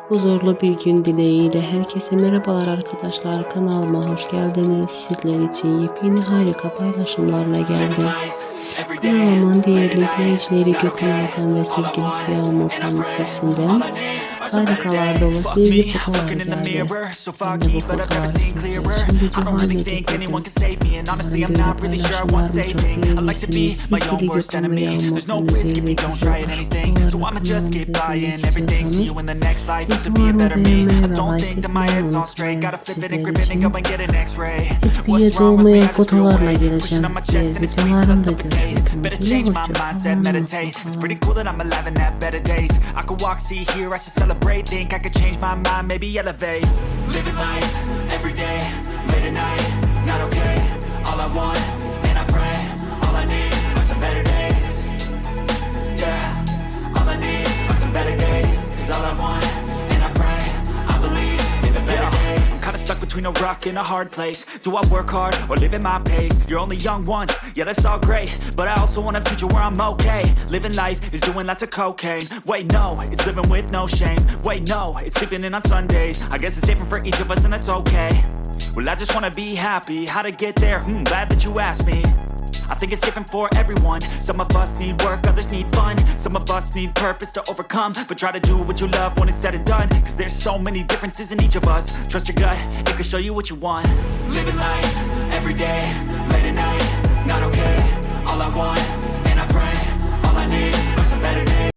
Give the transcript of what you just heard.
Huzurlu bir gün dileğiyle herkese merhabalar arkadaşlar, kanalıma hoş geldiniz. Sizler için yepyeni harika paylaşımlarla geldim. Kanalımın değerli izleyicileri Gökhan ve sevgilisi Yağmur sesinden harikalar dolu sevgi fotoğrafları geldi. Ben de bu fotoğrafı sizler için videomu getirdim. Umarım böyle paylaşımlarımı çok beğenirsiniz. Sevgili Gökhan ve Yağmur'un özel ve güzel aşk fotoğraflarını kanalımda izlemek istiyorsanız videolarımı beğenmeyi ve like etmeyi unutmayın. Sizler için hiçbir yerde olmayan fotoğraflarla geleceğim. Diğer videolarımda görüşmek ümidiyle hoşçakalın. Celebrate, think I could change my mind, maybe elevate. Living life, every day, late at night, not okay. All I want, and I pray, all I need are some better days. Yeah, all I need are some better days. Cause all I want, and I pray, I believe in the better days. I'm kinda stuck between a rock and a hard place. Do I work hard, or live at my pace? You're only young once, yeah that's all great, but I also want a future where I'm okay. Living life is doing lots of cocaine. Wait no, it's living with no shame. Wait no, it's sleeping in on Sundays. I guess it's different for each of us and that's okay. Well I just wanna be happy, how to get there, glad that you asked me. I think it's different for everyone. Some of us need work, others need fun. Some of us need purpose to overcome. But try to do what you love when it's said and done. Cause there's so many differences in each of us. Trust your gut, it can show you what you want. Living life, every day, late at night, not okay. All I want, and I pray, all I need